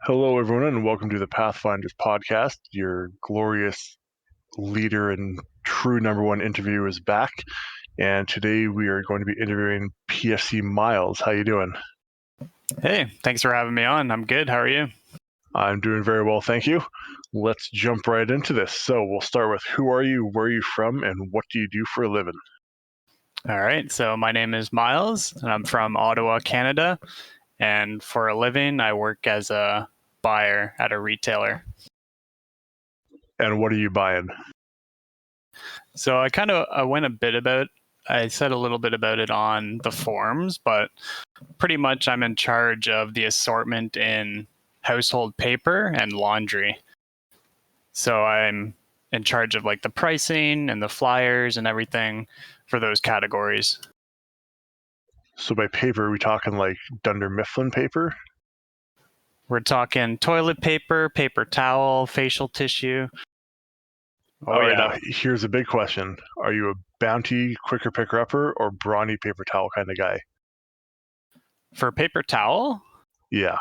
Hello, everyone, and welcome to the Pathfinders podcast. Your glorious leader and true number one interview is back, and today we are going to be interviewing PFC Myles. How you doing? Hey, thanks for having me on. I'm good. How are you? I'm doing very well, thank you. Let's jump right into this. So we'll start with who are you, where are you from, and what do you do for a living? All right. So my name is Myles, and I'm from Ottawa, Canada. And for a living, I work as a buyer at a retailer. And what are you buying? So I said a little bit about it on the forums, but pretty much I'm in charge of the assortment in household paper and laundry. So I'm in charge of like the pricing and the flyers and everything for those categories. So by paper, are we talking like Dunder Mifflin paper? We're talking toilet paper, paper towel, facial tissue. All right, now here's a big question. Are you a Bounty quicker picker upper or Brawny paper towel kind of guy? For paper towel? Yeah.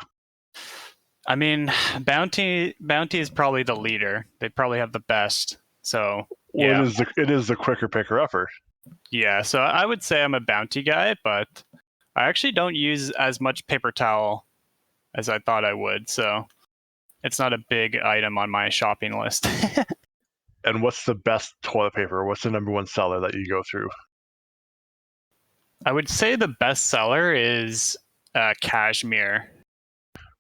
I mean, Bounty is probably the leader. They probably have the best. So Well, it is the quicker picker upper. Yeah, so I would say I'm a Bounty guy, but I actually don't use as much paper towel as I thought I would. So it's not a big item on my shopping list. And what's the best toilet paper? What's the number one seller that you go through? I would say the best seller is cashmere.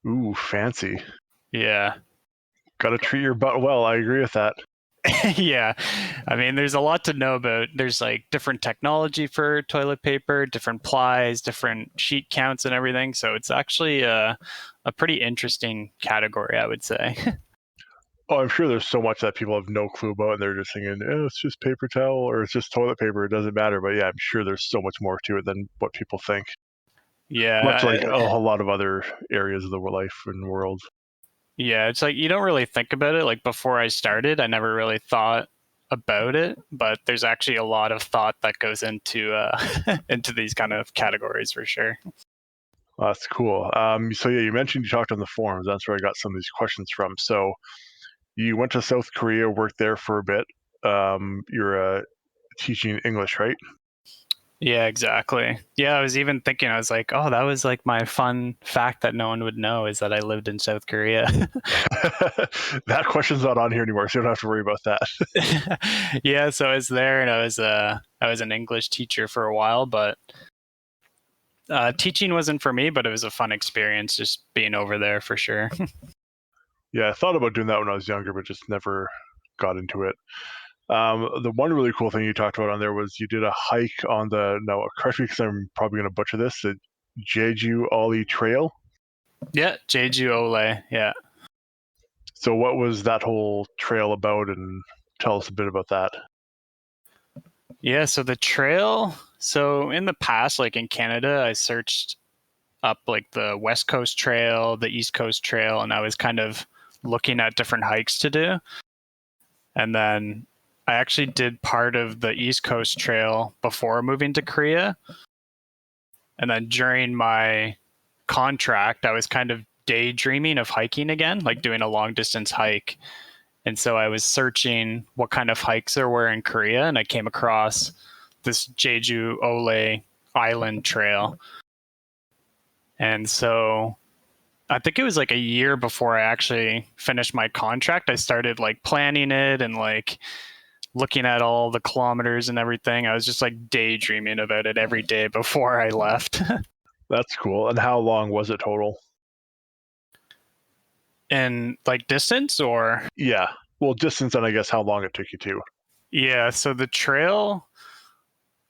Ooh, fancy. Yeah. Gotta treat your butt well. I agree with that. Yeah. I mean, there's a lot to know about. There's like different technology for toilet paper, different plies, different sheet counts and everything. So it's actually a pretty interesting category, I would say. Oh, I'm sure there's so much that people have no clue about, and they're just thinking, oh, it's just paper towel or it's just toilet paper. It doesn't matter. But yeah, I'm sure there's so much more to it than what people think. Yeah. Much like a lot of other areas of the life and world. Yeah, it's like you don't really think about it. Like before I started, I never really thought about it, but there's actually a lot of thought that goes into into these kind of categories for sure. That's cool. So yeah, you mentioned you talked on the forums. That's where I got some of these questions from. So you went to South Korea, worked there for a bit. You're teaching English, right? Yeah, exactly. Yeah, I was even thinking, I was like, oh, that was like my fun fact that no one would know is that I lived in South Korea. That question's not on here anymore, so you don't have to worry about that. Yeah, so I was there and I was an English teacher for a while, but teaching wasn't for me, but it was a fun experience just being over there for sure. Yeah, I thought about doing that when I was younger, but just never got into it. The one really cool thing you talked about on there was you did a hike on now correct me because I'm probably going to butcher this, the Jeju Oli Trail. Yeah, Jeju Ole, yeah. So what was that whole trail about, and tell us a bit about that. Yeah, so the trail, so in the past, like in Canada, I searched up like the West Coast Trail, the East Coast Trail, and I was kind of looking at different hikes to do. And then I actually did part of the East Coast Trail before moving to Korea. And then during my contract, I was kind of daydreaming of hiking again, like doing a long distance hike. And so I was searching what kind of hikes there were in Korea, and I came across this Jeju Ole Island Trail. And so I think it was like a year before I actually finished my contract, I started like planning it and like looking at all the kilometers and everything. I was just like daydreaming about it every day before I left. That's cool. And how long was it total? And like distance or? Yeah. Well, distance and I guess how long it took you to. Yeah, so the trail,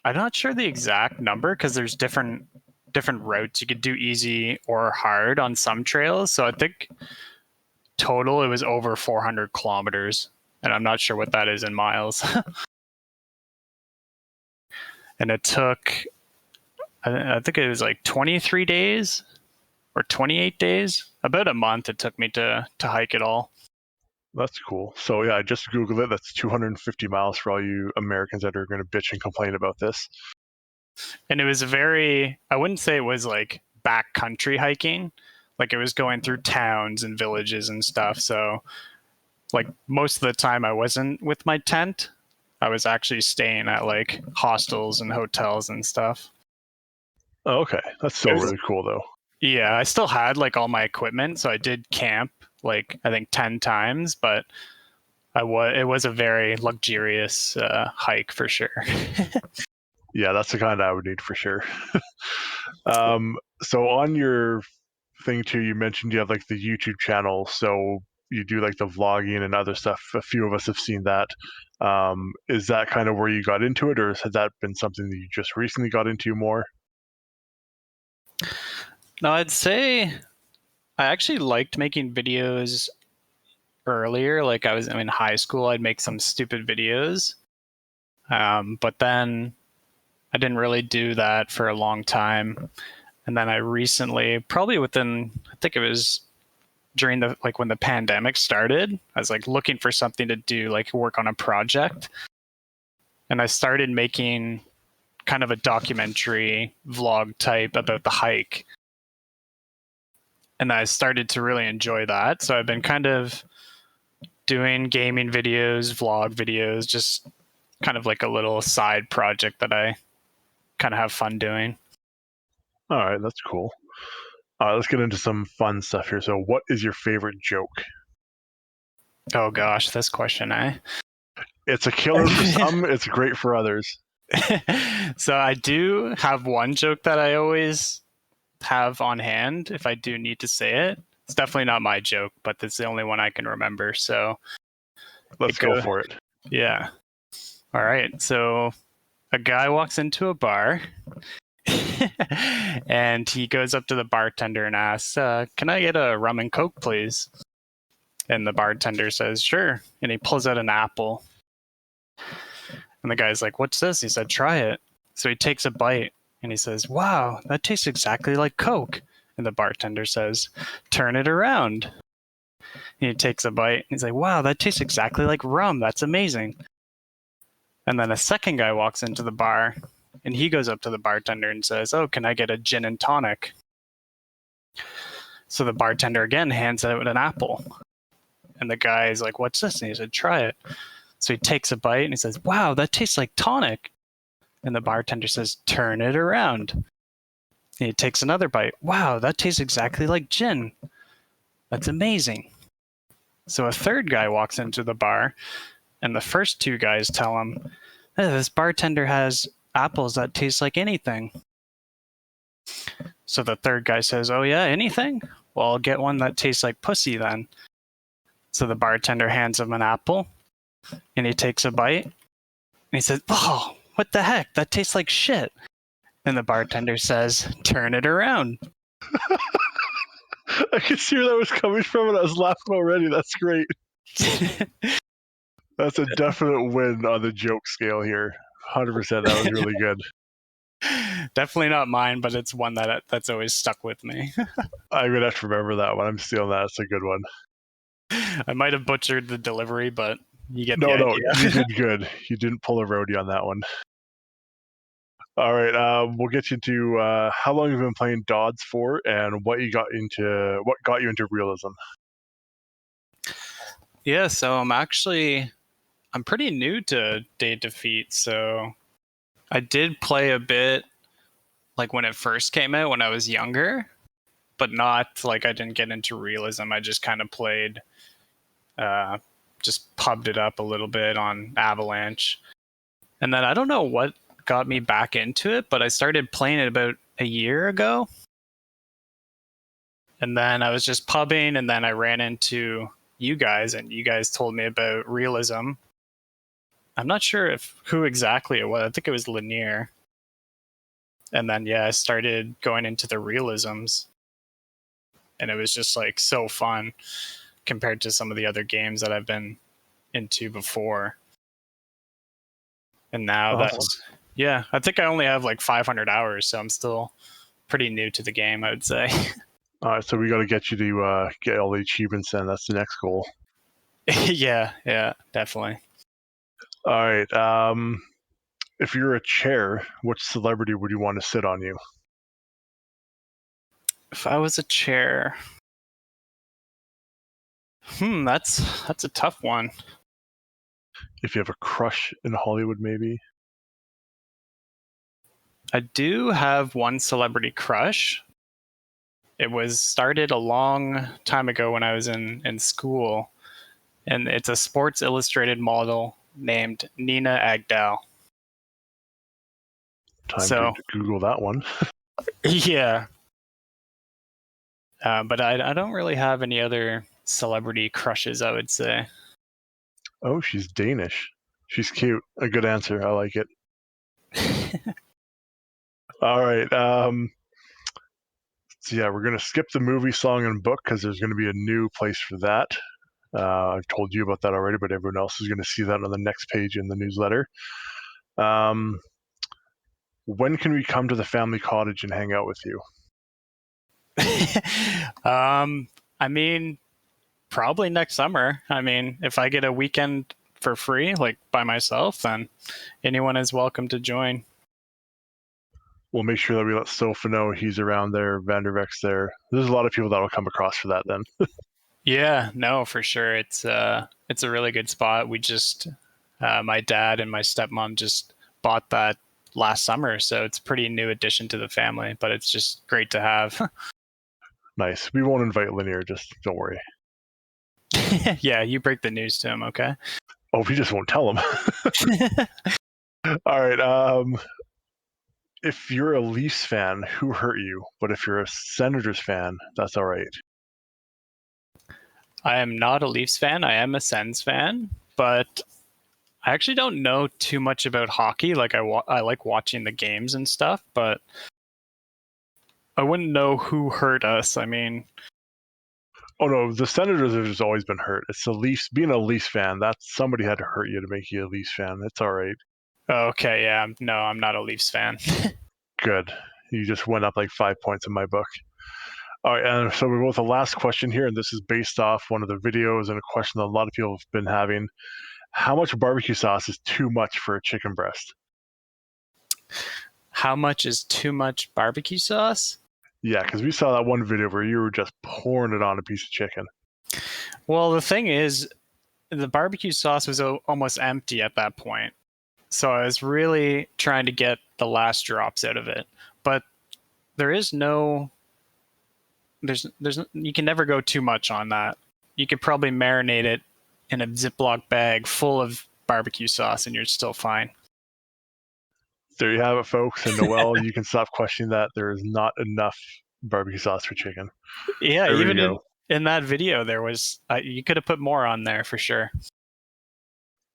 I'm not sure the exact number because there's different routes. You could do easy or hard on some trails. So I think total it was over 400 kilometers, and I'm not sure what that is in miles. And it took, I think it was like 23 days or 28 days, about a month it took me to hike it all. That's cool. So yeah, I just Googled it. That's 250 miles for all you Americans that are going to bitch and complain about this. And it was I wouldn't say it was like backcountry hiking. Like it was going through towns and villages and stuff. So like most of the time I wasn't with my tent. I was actually staying at like hostels and hotels and stuff. Oh, okay, that's It still was, really cool though. yeah, I still had like all my equipment, so I did camp like I think 10 times, but it was a very luxurious hike for sure. Yeah, that's the kind I would need for sure. So on your thing too, you mentioned you have like the YouTube channel, so you do like the vlogging and other stuff. A few of us have seen that. Is that kind of where you got into it, or has that been something that you just recently got into more? No, I'd say I actually liked making videos earlier. Like I was in high school, I'd make some stupid videos. But then I didn't really do that for a long time. And then I recently, probably within, I think it was during the, like when the pandemic started, I was like looking for something to do, like work on a project. And I started making kind of a documentary vlog type about the hike. And I started to really enjoy that. So I've been kind of doing gaming videos, vlog videos, just kind of like a little side project that I kind of have fun doing. All right, that's cool. All right, let's get into some fun stuff here. So, what is your favorite joke? Oh gosh, this question, eh? It's a killer for some. It's great for others. So I do have one joke that I always have on hand if I do need to say it. It's definitely not my joke, but it's the only one I can remember. So Let's it go go, for it. yeah. All right. So a guy walks into a bar and he goes up to the bartender and asks, "Can I get a rum and coke, please?" And the bartender says, "Sure." And he pulls out an apple. And the guy's like, "What's this?" He said, "Try it." So he takes a bite and he says, "Wow, that tastes exactly like Coke." And the bartender says, "Turn it around." And he takes a bite and he's like, "Wow, that tastes exactly like rum. That's amazing." And then a second guy walks into the bar and he goes up to the bartender and says, "Oh, can I get a gin and tonic?" So the bartender again hands out an apple. And the guy is like, "What's this?" And he said, "Try it." So he takes a bite and he says, "Wow, that tastes like tonic." And the bartender says, "Turn it around." And he takes another bite. "Wow, that tastes exactly like gin. That's amazing." So a third guy walks into the bar, and the first two guys tell him, "Hey, this bartender has apples that taste like anything." So the third guy says, "Oh, yeah, anything? Well, I'll get one that tastes like pussy then." So the bartender hands him an apple, and he takes a bite, and he says, "Oh, what the heck? That tastes like shit." And the bartender says, "Turn it around." I can see where that was coming from, and I was laughing already. That's great. That's a definite win on the joke scale here. 100%. That was really good. Definitely not mine, but it's one that's always stuck with me. I'm gonna have to remember that one. I'm stealing that. It's a good one. I might have butchered the delivery, but you get the No, no, you idea. did good. You didn't pull a roadie on that one. All right, we'll get you into how long you've been playing Dodds for, and what got you into realism. Yeah, so I'm pretty new to Day of Defeat, so I did play a bit like when it first came out when I was younger, but not like I didn't get into realism. I just kind of played uh just pubbed it up a little bit on Avalanche. And then I don't know what got me back into it, but I started playing it about a year ago. And then I was just pubbing, and then I ran into you guys, and you guys told me about realism. I'm not sure if who exactly it was. I think it was Lanier. And then yeah, I started going into the realisms, and it was just like so fun compared to some of the other games that I've been into before. And now Awesome. that's yeah, I think I only have like 500 hours, so I'm still pretty new to the game, I would say. All right, so we got to get you to get all the achievements, and that's the next goal. Yeah, definitely. All right. If you're a chair, which celebrity would you want to sit on you? If I was a chair, That's a tough one. If you have a crush in Hollywood, maybe. I do have one celebrity crush. It was started a long time ago when I was in school, and it's a Sports Illustrated model named Nina Agdal. Time to So Google that one. yeah, but I don't really have any other celebrity crushes, I would say. Oh, she's Danish. She's cute. A good answer. I like it. All right. So yeah, we're gonna skip the movie, song, and book because there's gonna be a new place for that. I've told you about that already, but everyone else is gonna see that on the next page in the newsletter. Um, when can we come to the family cottage and hang out with you? I mean, probably next summer. I mean, if I get a weekend for free, like by myself, then anyone is welcome to join. We'll make sure that we let Sofa know he's around there, Vandervex there. There's a lot of people that will come across for that then. Yeah, no, for sure. It's a really good spot. We just my dad and my stepmom just bought that last summer, so it's a pretty new addition to the family, but it's just great to have. Nice. We won't invite Linear, just don't worry. Yeah, you break the news to him, okay? Oh, we just won't tell him. All right. If you're a Leafs fan, who hurt you? But if you're a Senators fan, that's all right. I am not a Leafs fan. I am a Sens fan, but I actually don't know too much about hockey. Like I like watching the games and stuff, but I wouldn't know who hurt us. I mean, Oh no, the Senators have just always been hurt. It's the Leafs. Being a Leafs fan, that's somebody had to hurt you to make you a Leafs fan. It's all right. okay, yeah, no, I'm not a Leafs fan. Good. You just went up like 5 points in my book. All right, and so we go with the last question here, and this is based off one of the videos and a question that a lot of people have been having. How much barbecue sauce is too much for a chicken breast? How much is too much barbecue sauce? Yeah, because we saw that one video where you were just pouring it on a piece of chicken. Well, the thing is, the barbecue sauce was almost empty at that point. So I was really trying to get the last drops out of it. But there is no there's you can never go too much on that. You could probably marinate it in a Ziploc bag full of barbecue sauce and you're still fine. There you have it, folks. And Noel, you can stop questioning that. There is not enough barbecue sauce for chicken. Yeah, There we even go. in that video there was you could have put more on there for sure.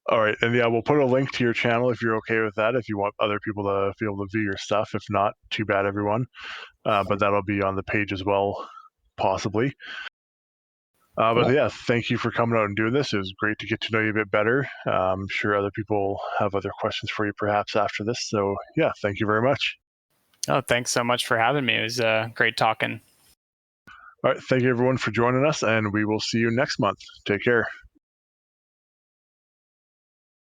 All right, and yeah, we'll put a link to your channel if you're okay with that. If you want other people to be able to view your stuff, if not, too bad, everyone. But that'll be on the page as well, possibly. But Cool. yeah, thank you for coming out and doing this. It was great to get to know you a bit better. I'm sure other people have other questions for you perhaps after this. So yeah, thank you very much. Oh, thanks so much for having me. It was great talking. All right, thank you everyone for joining us, and we will see you next month. Take care.